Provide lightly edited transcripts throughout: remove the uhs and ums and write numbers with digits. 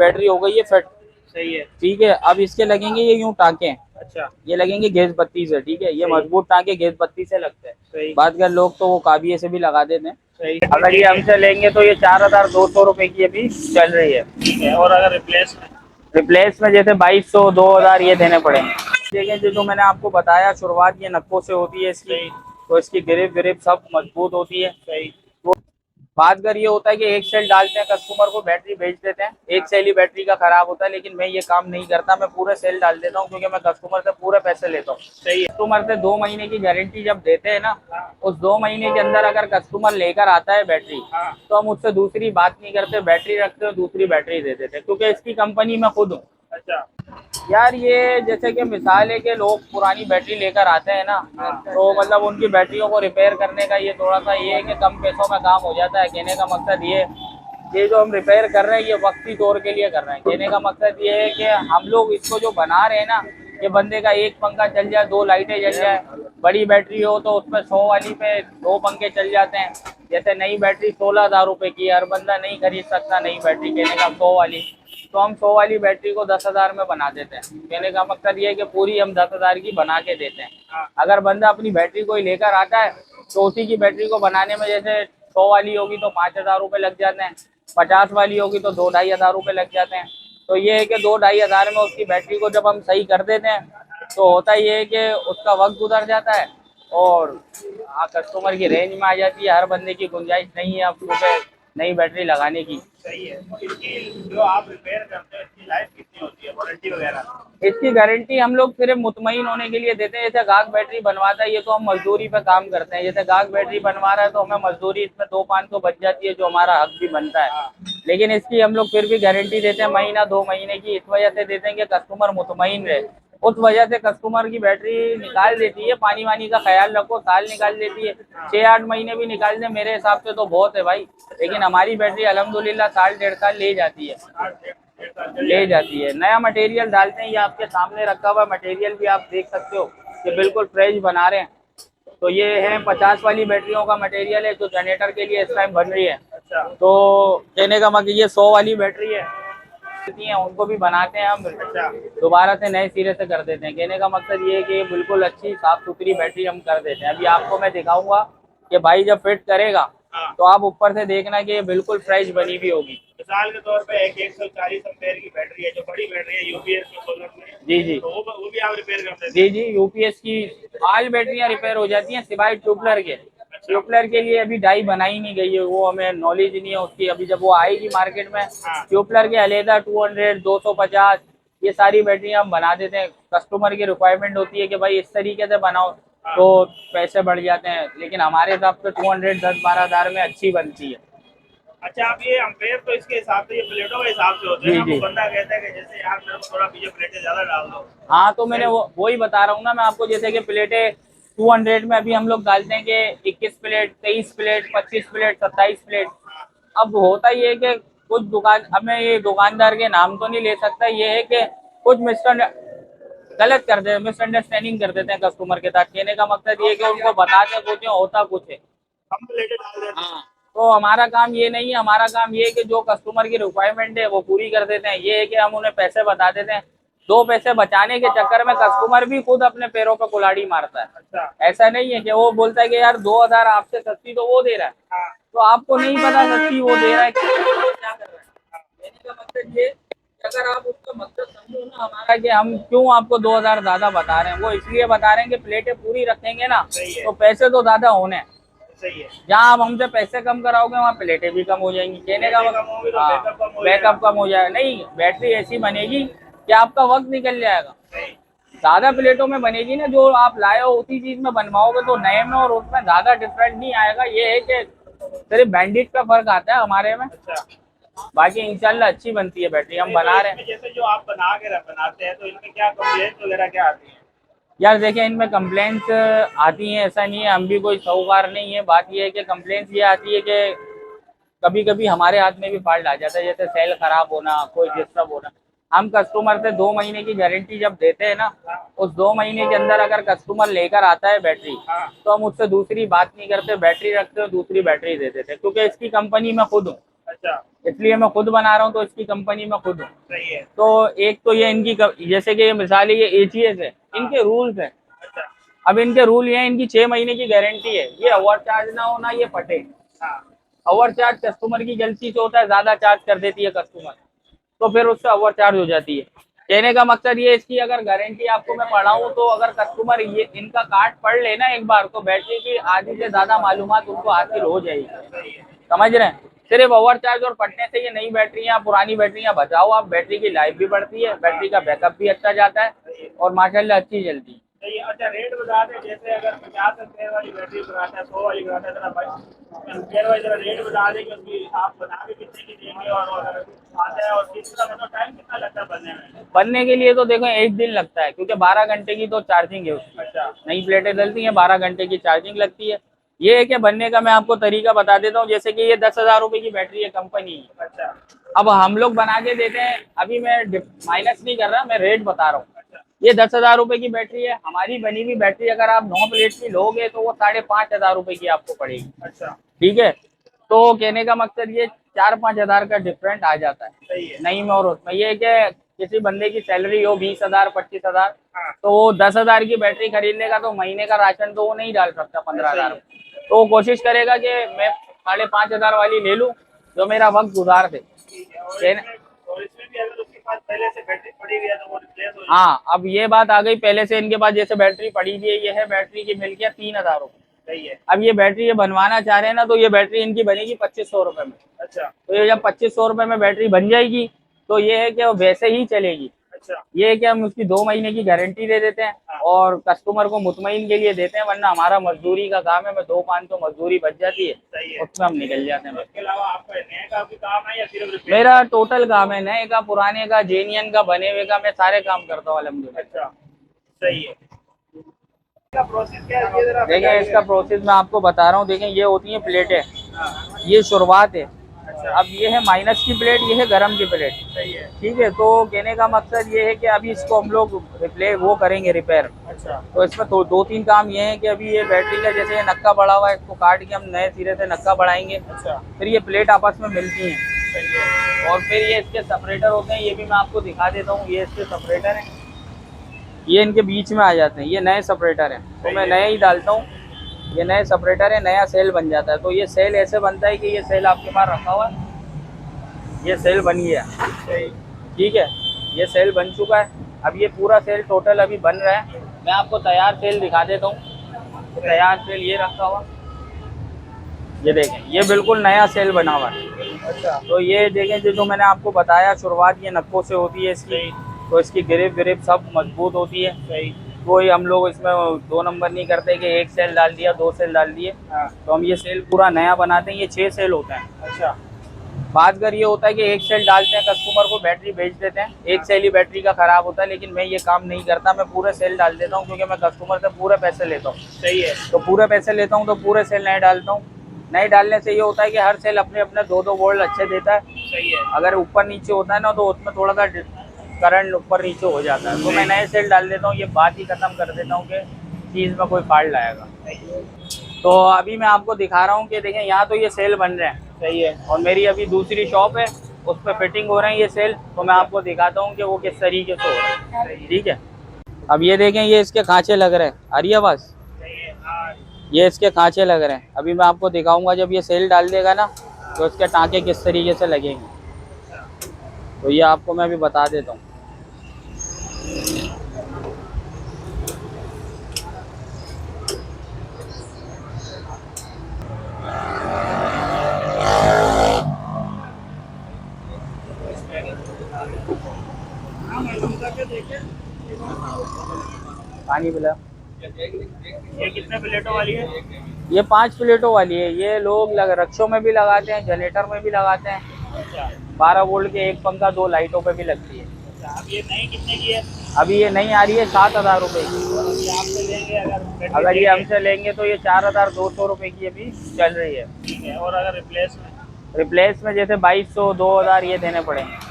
Battery हो गई है फिट। सही है। ठीक है, अब इसके लगेंगे ये यूं टाँके, अच्छा। ये लगेंगे गैस बत्ती से। ठीक है, ये सही। मजबूत टाँके गैस बत्ती से लगते हैं। सही। बात कर लोग तो वो काबिये से भी लगा देते हैं। सही। अगर ये ठीक है। हमसे लेंगे तो ये 4200 रुपए की अभी चल रही है। ठीक है, और अगर रिप्लेस में? रिप्लेस में जैसे 2200 2000 ये देने पड़ेंगे। देखिए जो मैंने आपको बताया, शुरुआत ये नक्कों से होती है इसकी। सही। तो इसकी ग्रिप व्रिप सब मजबूत होती है। सही। बात कर ये होता है कि एक सेल डालते हैं, कस्टमर को बैटरी भेज देते हैं, एक सेल ही बैटरी का खराब होता है। लेकिन मैं ये काम नहीं करता, मैं पूरे सेल डाल देता हूँ, क्योंकि मैं कस्टमर से पूरे पैसे लेता हूँ। सही है। कस्टमर से 2 महीने की गारंटी जब देते हैं ना, हाँ। उस 2 महीने के अंदर अगर कस्टमर लेकर आता है बैटरी, हाँ। तो हम उससे दूसरी बात नहीं करते, बैटरी रखते हो दूसरी बैटरी दे देते हैं, क्योंकि इसकी कंपनी में खुद हूँ। अच्छा। यार ये जैसे कि मिसाल है कि लोग पुरानी बैटरी लेकर आते हैं ना, तो मतलब उनकी बैटरियों को रिपेयर करने का ये थोड़ा सा ये है कि कम पैसों में काम हो जाता है। कहने का मकसद ये जो हम रिपेयर कर रहे हैं ये वक्ती तौर के लिए कर रहे हैं। कहने का मकसद ये है कि हम लोग इसको जो बना रहे हैं ना, ये बंदे का एक पंखा चल जाए, 2 लाइटें जल जाए। बड़ी बैटरी हो तो उसमें 100 वाली पे 2 पंखे चल जाते हैं। जैसे नई बैटरी 16,000 रुपए की है, हर बंदा नहीं खरीद सकता नई बैटरी, कहने का 100 वाली। तो हम 100 वाली बैटरी को 10,000 में बना देते हैं। कहने का मकसद ये है कि पूरी हम 10,000 की बना के देते हैं। अगर बंदा अपनी बैटरी कोई लेकर आता है तो उसी की बैटरी को बनाने में जैसे 100 वाली होगी तो 5,000 रुपये लग जाते हैं, 50 वाली होगी तो 2-2,500 रुपये लग जाते हैं। तो ये है कि 2-2,500 में उसकी बैटरी को जब हम सही कर देते हैं, तो होता ये है कि उसका वक्त गुजर जाता है और कस्टमर की रेंज में आ जाती है। हर बंदे की गुंजाइश नहीं है अब पे नई बैटरी लगाने की। सही है। इसकी जो आप रिपेयर करते हैं इसकी लाइफ कितनी होती है, वारंटी वगैरह? इसकी गारंटी हम लोग सिर्फ मुतमईन होने के लिए देते हैं। जैसे गाहक बैटरी बनवाता है, ये तो हम मजदूरी पे काम करते हैं। जैसे गाहक बैटरी बनवा रहा है तो हमें मजदूरी इसमें 2-500 बच जाती है, जो हमारा हक भी बनता है। लेकिन इसकी हम लोग फिर भी गारंटी देते हैं महीना 2 महीने की। इस वजह से देते हैं कि कस्टमर मुतमईन रहे। उस वजह से कस्टमर की बैटरी निकाल देती है। पानी वानी का ख्याल रखो, साल निकाल देती है, 6-8 महीने भी निकाल दे मेरे हिसाब से तो बहुत है भाई। लेकिन हमारी बैटरी अल्हम्दुलिल्लाह साल 1.5 साल ले जाती है। नया मटेरियल डालते हैं, ये आपके सामने रखा हुआ मटेरियल भी आप देख सकते हो कि बिल्कुल फ्रेश बना रहे हैं। तो ये है 50 वाली बैटरियों का मटेरियल है जो जनरेटर के लिए इस टाइम बन रही है। अच्छा। तो कहने का मतलब ये 100 वाली बैटरी है, उनको भी बनाते हैं हम, दोबारा से नए सिरे से कर देते हैं। कहने का मकसद ये है कि बिल्कुल अच्छी साफ सुथरी बैटरी हम कर देते हैं। अभी आपको मैं दिखाऊंगा कि भाई जब फिट करेगा तो आप ऊपर से देखना कि ये बिल्कुल फ्रेश बनी हुई होगी। मिसाल के तौर पे एक 140 एम्पेयर की बैटरी है जो बड़ी बैटरी है यूपीएस में, सोलर में। जी जी, तो वो भी आप रिपेयर करते हैं? जी जी, यूपीएस की ऑल बैटरियां रिपेयर हो जाती हैं सिवाय ट्यूबलर के। ट्यूबलर के लिए अभी डाई बनाई नहीं गई है, वो हमें नॉलेज नहीं है उसकी। अभी जब वो आएगी मार्केट में, ट्यूबलर के अलहदा 200 250 ये सारी बैटरी हम बना देते हैं। कस्टमर की रिक्वायरमेंट होती है कि भाई इस तरीके से बनाओ, तो पैसे बढ़ जाते हैं। लेकिन हमारे हिसाब से 200 10-12 हज़ार में अच्छी बनती है। अच्छा, आप ये अम्पेयर तो इसके हिसाब से, ये प्लेटों के हिसाब से होते हैं ना? वो बंदा कहता है कि जैसे यार मेरे को थोड़ा पीछे प्लेटें ज्यादा डाल दो। हाँ, तो मैंने वही बता रहा हूँ ना मैं आपको, जैसे कि प्लेटें 200 में अभी हम लोग डालते हैं कि 21 प्लेट, 23 प्लेट, 25 प्लेट, 27 प्लेट। अब होता ये है कि कुछ दुकान, अब मैं ये दुकानदार के नाम तो नहीं ले सकता, ये है कि कुछ गलत कर देते, मिसअंडरस्टैंडिंग कर देते हैं कस्टमर के साथ। कहने का मकसद ये है कि उनको बताते कुछ है, होता कुछ है। हम प्लेटें डाल देते हैं। हाँ, तो हमारा काम ये नहीं है। हमारा काम ये है कि जो कस्टमर की रिक्वायरमेंट है वो पूरी कर देते हैं। ये है कि हम उन्हें पैसे बता देते हैं, 2 पैसे बचाने के चक्कर में कस्टमर भी खुद अपने पैरों पर कुल्हाड़ी मारता है। अच्छा। ऐसा नहीं है कि वो बोलता है कि यार 2,000 आपसे सस्ती तो वो दे रहा है, तो आपको नहीं पता सस्ती वो दे रहा है क्या कर रहा है। कहने का मकसद ये, अगर आप उसका मकसद समझो ना हमारा, कि हम क्यों आपको 2,000 ज्यादा बता रहे हैं, वो इसलिए बता रहे हैं कि प्लेटें पूरी रखेंगे ना तो पैसे तो ज्यादा होने हैं। सही है। जहाँ आप हमसे पैसे कम कराओगे वहाँ प्लेटें भी कम हो जाएंगी। कहने का मतलब बैकअप कम हो जाएगा। नहीं, बैटरी ऐसी बनेगी कि आपका वक्त निकल जाएगा। ज्यादा प्लेटों में बनेगी ना, जो आप लाए हो उसी चीज में बनवाओगे तो नए में और उसमें ज्यादा डिफरेंट नहीं आएगा। ये है कि सिर्फ बैंडिट का फर्क आता है हमारे में। अच्छा। बाकी इंशाल्लाह अच्छी बनती है बैटरी, हम बना रहे हैं। जैसे जो आप बनाते हैं तो इनमें क्या कंप्लेंट वगैरह क्या आती है? यार देखिए, इनमें कंप्लेंट्स आती हैं, ऐसा नहीं है, हम भी कोई साहूकार नहीं है। बात ये है कि कंप्लेंट्स ये आती है कि कभी कभी हमारे हाथ में भी फॉल्ट आ जाता है, जैसे सेल खराब होना, कोई डिस्टर्ब होना। हम कस्टमर से 2 महीने की गारंटी जब देते हैं ना, उस 2 महीने के अंदर अगर कस्टमर लेकर आता है बैटरी, तो हम उससे दूसरी बात नहीं करते, बैटरी रखते हो दूसरी बैटरी दे देते हैं, क्योंकि इसकी कंपनी में खुद हूँ। अच्छा, इसलिए मैं खुद बना रहा हूँ, तो इसकी कंपनी में खुद हूँ। सही है। तो एक तो ये इनकी जैसे कि ये मिसाल है, ये एजीएस है, इनके रूल्स हैं। अच्छा, अब इनके रूल ये हैं, इनकी 6 महीने की गारंटी है, ये ओवर चार्ज ना हो ना ये फटे। हाँ, ओवर चार्ज कस्टमर की गलती से होता है, ज्यादा चार्ज कर देती है कस्टमर, तो फिर उससे ओवर चार्ज हो जाती है। कहने का मकसद ये है, इसकी अगर गारंटी आपको मैं पढ़ाऊं, तो अगर कस्टमर ये इनका कार्ड पढ़ लेना एक बार, तो बैटरी की आधी से ज्यादा मालूमात उनको हासिल हो जाएगी। समझ रहे हैं? सिर्फ ओवर चार्ज और फटने से ये नई बैटरियां पुरानी बैटरियां बचाओ आप, बैटरी की लाइफ भी बढ़ती है, बैटरी का बैकअप भी अच्छा जाता है और माशाल्लाह अच्छी चलती है। सही है। अच्छा, रेट बता दें, जैसे अगर 50 एम्पेयर वाली बैटरी बनाता है, 100 वाली बनाता है, जरा एम्पेयर वाली जरा रेट बता दें कि उसकी आप बना के कितने की देंगे, और अगर आता है और किस तरह, मतलब टाइम कितना लगता है बनने में? बनने के लिए तो देखो 1 दिन लगता है, क्योंकि 12 घंटे की तो चार्जिंग है उसकी। अच्छा, नई प्लेटें डलती हैं, 12 घंटे की चार्जिंग लगती है। ये है कि बनने का मैं आपको तरीका बता देता हूँ। जैसे कि ये 10,000 रुपए की बैटरी है, कंपनी की। अच्छा, अब हम लोग बना के देते हैं, अभी मैं माइनस नहीं कर रहा, मैं रेट बता रहा हूँ। अच्छा, ये 10,000 रुपए की बैटरी है, हमारी बनी हुई बैटरी अगर आप 9 प्लेट की लोगे तो वो 5,500 रुपए की आपको पड़ेगी। अच्छा, ठीक है, तो कहने का मकसद ये 4-5 हजार का डिफरेंट आ जाता है सही है। नई में और उसमें। ये है कि किसी बंदे की सैलरी हो 20,000 25,000, हाँ, तो वो 10,000 की बैटरी खरीदने का तो महीने का राशन तो वो नहीं डाल सकता 15,000। तो वो कोशिश करेगा कि मैं 5,500 वाली ले लूं, जो मेरा वक्त गुजार दे। ठीक है। और इसमें भी अगर उसके पास पहले से बैटरी पड़ी हुई है तो वो रिप्लेस हो जाएगी। हाँ, अब ये बात आ गई, पहले से इनके पास जैसे बैटरी पड़ी हुई है, ये है बैटरी की मिल्कियत 3,000 रुपये। सही है। अब ये बैटरी ये बनवाना चाह रहे हैं ना, तो ये बैटरी इनकी बनेगी 2,500 रुपये में। अच्छा, तो ये जब 2,500 रुपये में बैटरी बन जाएगी, तो ये है कि वो वैसे ही चलेगी। अच्छा, ये है कि हम उसकी 2 महीने की गारंटी दे देते हैं और कस्टमर को मुतमईन के लिए देते हैं, वरना हमारा मजदूरी का काम है, मैं 2-500 मजदूरी बच जाती है, सही है। उसमें हम निकल जाते हैं। इसके अलावा आपका नए का भी काम है या सिर्फ रिपेयर? मेरा टोटल काम है, नए का, पुराने का, जेनियन का, बने हुए का, मैं सारे काम करता हूँ अल्हम्दुलिल्लाह। अच्छा, सही है। इसका प्रोसेस क्या है, ये जरा देखें बताइए। इसका प्रोसेस मैं आपको बता रहा हूँ। देखें ये होती है प्लेटें, हाँ, ये शुरुआत है। अच्छा, अब ये है माइनस की प्लेट, ये है गरम की प्लेट। सही है। ठीक है, तो कहने का मकसद ये है कि अभी इसको हम लोग वो करेंगे रिपेयर। अच्छा, तो इसमें तो 2-3 काम ये है कि अभी ये बैटरी का जैसे ये नक्का बढ़ा हुआ है, इसको काट के हम नए सिरे से नक्का बढ़ाएंगे। अच्छा, फिर ये प्लेट आपस में मिलती हैं, सही है। और फिर ये इसके सेपरेटर होते हैं, ये भी मैं आपको दिखा देता हूँ। ये इसके सेपरेटर हैं, ये इनके बीच में आ जाते हैं, ये नए सेपरेटर हैं, तो मैं नए ही डालता हूँ। ये नए सेपरेटर है, नया सेल बन जाता है। तो ये सेल ऐसे बनता है कि ये सेल आपके पास रखा हुआ है, ये सेल बन गया। सही, ठीक है, ये सेल बन चुका है। अब ये पूरा सेल टोटल अभी बन रहा है। मैं आपको तैयार सेल दिखा देता हूँ। तो तैयार सेल ये रखा हुआ, ये देखें, ये बिल्कुल नया सेल बना हुआ है। अच्छा, तो ये देखें, जो मैंने आपको बताया, शुरुआत ये नक्कों से होती है इसकी, तो इसकी ग्रिप सब मजबूत होती है। सही, कोई हम लोग इसमें 2 नंबर नहीं करते कि 1 सेल डाल दिया, 2 सेल डाल दिए। हाँ, तो हम ये सेल पूरा नया बनाते हैं। ये 6 सेल होते हैं। अच्छा, बात कर ये होता है कि 1 सेल डालते हैं, कस्टमर को बैटरी बेच देते हैं, 1 सेल ही बैटरी का खराब होता है, लेकिन मैं ये काम नहीं करता, मैं पूरे सेल डाल देता हूँ, क्योंकि मैं कस्टमर से पूरे पैसे लेता हूँ। सही है। तो पूरे पैसे लेता हूँ, तो पूरे सेल नए डालता हूँ। नए डालने से ये होता है कि हर सेल अपने अपने 2-2 वोल्ट अच्छे देता है। सही है। अगर ऊपर नीचे होता है ना, तो उसमें थोड़ा सा करंट ऊपर नीचे हो जाता है। तो मैं नए सेल डाल देता हूँ, ये बात ही खत्म कर देता हूँ कि चीज़ में कोई फॉल्ट आएगा। तो अभी मैं आपको दिखा रहा हूँ कि देखें, यहाँ तो ये सेल बन रहे हैं। सही है। और मेरी अभी दूसरी शॉप है, उस पर फिटिंग हो रही है ये सेल, तो मैं आपको दिखाता हूँ कि वो किस तरीके से हो रहा है। ठीक है, अब ये देखें, ये इसके खांचे लग रहे हैं, आ रही है आवाज़? सही है। हाँ, ये इसके खांचे लग रहे हैं। अभी मैं आपको दिखाऊंगा, जब ये सेल डाल देगा ना, तो इसके टाँके किस तरीके से लगेंगे। तो ये आपको मैं अभी बता देता हूँ। पानी पिला। ये कितने प्लेटों वाली है? ये 5 प्लेटों वाली है। ये लोग रक्षों में भी लगाते हैं, जनरेटर में भी लगाते हैं। अच्छा, 12 वोल्ट के एक पंखा 2 लाइटों पे भी लगती है। अच्छा। अब ये नई कितने की है? अभी ये नहीं आ रही है 7,000 रुपये की। ये आपसे लेंगे अगर ये हमसे लेंगे तो ये 4,200 रुपये की अभी चल रही है। ठीक है। और अगर रिप्लेस में? रिप्लेस में जैसे 2,200 2,000 ये देने पड़ेंगे।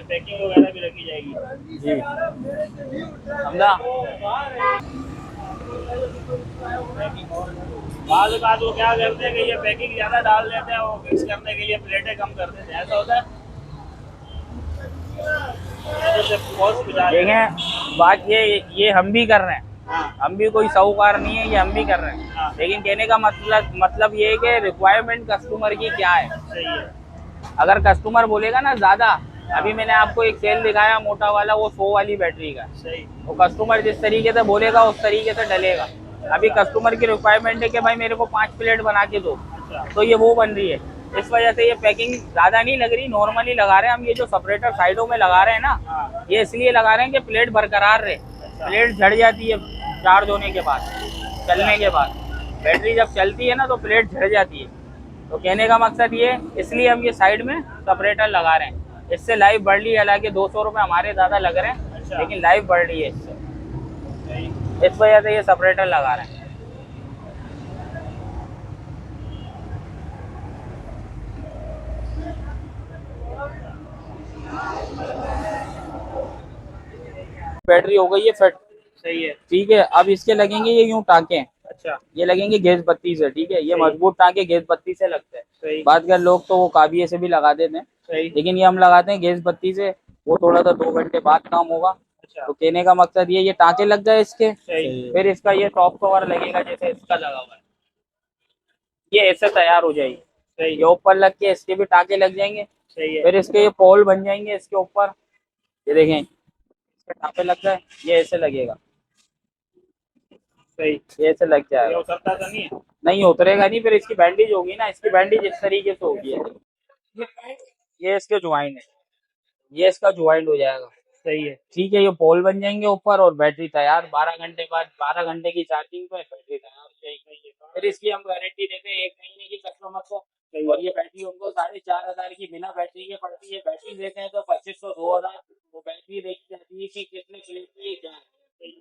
पैकिंग वगैरह भी रखी जाएगी। जी, समझा। बाद वो क्या करते हैं कि ये पैकिंग ज्यादा डाल देते हैं, वो मिक्स करने के लिए प्लेटें कम कर देते हैं, ऐसा होता है। जैसे बहुत बजा रहे हैं। देखें बात ये हम भी कर रहे हैं, हाँ हम भी कोई साहूकार नहीं है, ये हम भी कर रहे हैं। हाँ लेकिन कहने का मतलब ये है कि रिक्वायरमेंट कस्टमर की क्या है। सही है। अगर कस्टमर बोलेगा ना ज्यादा, अभी मैंने आपको एक सेल दिखाया मोटा वाला, वो 100 वाली बैटरी का, सही। तो कस्टमर जिस तरीके से बोलेगा उस तरीके से डलेगा। अभी कस्टमर की रिक्वायरमेंट है कि भाई मेरे को 5 प्लेट बना के दो, अच्छा तो ये वो बन रही है। इस वजह से ये पैकिंग ज्यादा नहीं लग रही, नॉर्मली लगा रहे हैं हम। ये जो सेपरेटर साइडों में लगा रहे हैं ना, हाँ ये इसलिए लगा रहे हैं कि प्लेट बरकरार रहे। प्लेट झड़ जाती है चार्ज होने के बाद, चलने के बाद बैटरी जब चलती है ना तो प्लेट झड़ जाती है। तो कहने का मकसद ये, इसलिए हम ये साइड में सेपरेटर लगा रहे हैं। इससे लाइफ बढ़ रही है, हालांकि 200 रुपये हमारे ज़्यादा लग रहे हैं, अच्छा। लेकिन लाइफ बढ़ रही है इससे, सही। इस वजह से ये सेपरेटर लगा रहे हैं। बैटरी हो गई है फिट, सही है। ठीक है। अब इसके लगेंगे ये यूं टाँके, अच्छा ये लगेंगे गैस बत्ती से, ठीक है। ये सही। मजबूत टाँके गैस बत्ती से लगते हैं। सही बात कर लोग तो वो काबिये से भी लगा देते हैं, सही। लेकिन ये हम लगाते हैं गैस बत्ती से। वो थोड़ा सा 2 घंटे बाद काम होगा। अच्छा तो कहने का मकसद ये टाँके लग गए इसके, सही। फिर इसका ये टॉप कवर लगेगा जैसे इसका लगा हुआ है, ये ऐसे तैयार हो जाएगी। सही ये ऊपर लग के इसके भी टाँके लग जाएंगे, सही है। फिर इसके ये पोल बन जाएंगे इसके ऊपर। ये देखें इसके टाँके लग गए, ये ऐसे लगेगा, सही। ये ऐसे लग ये जाएगा। उतरता तो नहीं है? नहीं उतरेगा नहीं, फिर इसकी बैंडेज होगी ना, इसकी बैंडेज इस तरीके से होगी है। ये इसके ज्वाइन है, ये इसका ज्वाइंट हो जाएगा, सही है। ठीक है। ये पोल बन जाएंगे ऊपर और बैटरी तैयार। 12 घंटे बाद, 12 घंटे की चार्जिंग पे बैटरी तैयार हो जाएगी। फिर इसकी हम गारंटी देते हैं 1 महीने की कस्टमर को। और ये बैटरी उनको 4,500 की बिना बैटरी के पड़ती है। बैटरी देते हैं तो 2500 2000, वो बैटरी देखी जाती है कि कितने प्लेट की है, क्या है,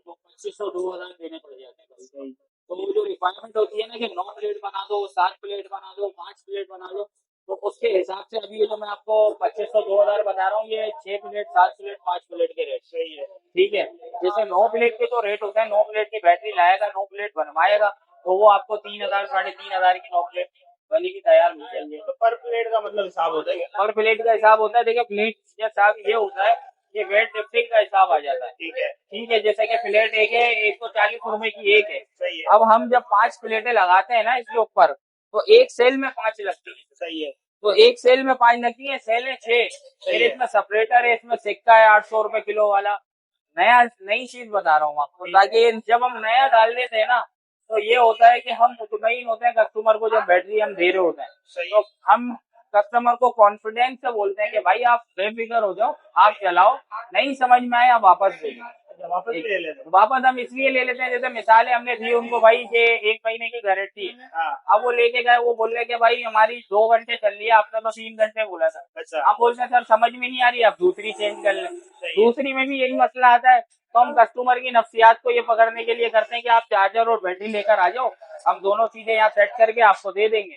तो 2500 2000 देने पड़ जाते हैं कभी। तो वो जो रिक्वायरमेंट होती है ना कि 9 प्लेट बना दो, 7 प्लेट बना दो, 5 प्लेट बना दो, तो उसके हिसाब से अभी ये जो मैं आपको 2500 2000 बता रहा हूँ, ये 6 प्लेट 7 प्लेट 5 प्लेट के रेट। सही है। ठीक है। जैसे 9 प्लेट के जो रेट होते हैं, 9 प्लेट की बैटरी लाएगा, 9 प्लेट बनवाएगा, तो वो आपको 3000 3500 की 9 प्लेट बनी की तैयार मिल जाएगी। तो पर प्लेट का मतलब हिसाब होता है क्या? पर प्लेट का हिसाब होता है, देखिए प्लेट का हिसाब ये होता है, ये वेट लिफ्टिंग का हिसाब आ जाता है। ठीक है। ठीक है। जैसे कि प्लेट एक है, 140 रुपए की एक है। सही है। अब हम जब 5 प्लेटें लगाते हैं ना इसके ऊपर, तो एक सेल में 5 लगती है। सही है। तो एक सेल में 5 लगती है, सेल है 6। फिर है। इसमें सेपरेटर है, इसमें सिक्का है 800 रुपए किलो वाला। नई चीज बता रहा हूँ आपको, ताकि जब हम नया डाल देते हैं ना, तो ये होता है कि हम मुतमईन होते हैं कस्टमर को, जब बैटरी हम दे रहे होते हैं सही। तो हम कस्टमर को कॉन्फिडेंस से बोलते हैं कि भाई आप बेफिक्र हो जाओ, आप चलाओ, नहीं समझ में आए आप वापस दे दो। अच्छा, वापस ले लेते हैं। वापस हम इसलिए ले लेते हैं, जैसे मिसालें हमने दी उनको, भाई ये 1 महीने की गारंटी है। हाँ अब वो लेके गए, वो बोल रहे कि भाई हमारी 2 घंटे चल रही है, आपने तो 3 घंटे बोला था। अच्छा आप बोलते हैं सर समझ में नहीं आ रही, आप दूसरी चेंज कर लें। सही है। दूसरी में भी यही मसला आता है। तो हम कस्टमर की नफ्सियात को ये पकड़ने के लिए करते हैं कि आप चार्जर और बैटरी लेकर आ जाओ, हम दोनों चीजें यहाँ सेट करके आपको दे देंगे।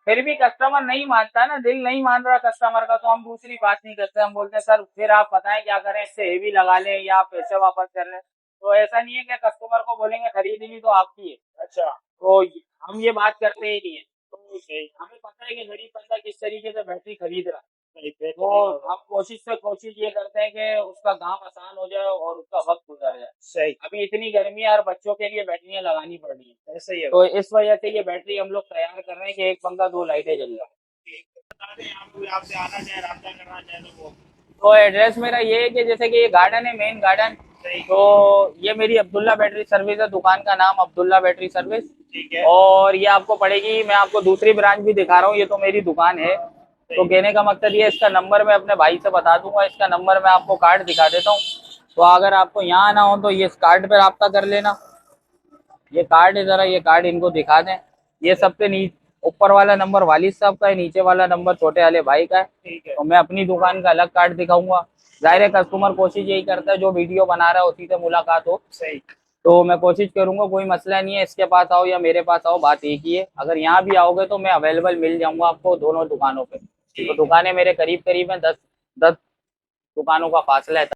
फिर भी कस्टमर नहीं मानता ना, दिल नहीं मान रहा कस्टमर का, तो हम दूसरी बात नहीं करते। हम बोलते हैं सर फिर आप बताएं क्या करें, इससे हेवी लगा लें या पैसे वापस कर लें। तो ऐसा नहीं है कि कस्टमर को बोलेंगे खरीदनी तो आपकी है, अच्छा तो हम ये बात करते ही नहीं है। तो सही। हमें पता है कि गरीब बंदा किस तरीके से बैटरी खरीद रहा है, सही है। तो हम कोशिश ये करते हैं कि उसका काम आसान हो जाए और उसका वक्त गुजर जाए। सही। अभी इतनी गर्मी है और बच्चों के लिए बैटरियां लगानी पड़ रही है, ऐसा ही है। तो इस वजह से ये बैटरी हम लोग तैयार कर रहे हैं कि एक पंखा 2 लाइटें जल जाए। बता दें आपसे आना चाहे राब्ता करना चाहे तो वो। तो एड्रेस मेरा ये है कि जैसे कि ये गार्डन है, मेन गार्डन, सही। तो ये मेरी अब्दुल्ला बैटरी सर्विस है, दुकान का नाम अब्दुल्ला बैटरी सर्विस। ठीक है। और ये आपको पड़ेगी, मैं आपको दूसरी ब्रांच भी दिखा रहा हूँ, ये तो मेरी दुकान है। तो कहने का मकसद ये, इसका नंबर मैं अपने भाई से बता दूंगा, इसका नंबर मैं आपको कार्ड दिखा देता हूँ। तो अगर आपको यहाँ आना हो तो ये इस कार्ड पे रब्ता कर लेना। ये कार्ड है, जरा ये कार्ड इनको दिखा दें। ये सबसे नीचे ऊपर वाला नंबर वालिद साहब का है, नीचे वाला नंबर छोटे वाले भाई का है। ठीक है। तो मैं अपनी दुकान का अलग कार्ड दिखाऊंगा। जाहिर है कस्टमर कोशिश यही करता है जो वीडियो बना रहा है उसी से मुलाकात हो। सही। तो मैं कोशिश करूंगा, कोई मसला नहीं है, इसके पास आओ या मेरे पास आओ, बात एक ही है। अगर यहाँ भी आओगे तो मैं अवेलेबल मिल जाऊंगा आपको दोनों दुकानों पे। तो दुकानें मेरे करीब करीब हैं, 10 दुकानों का फासला है।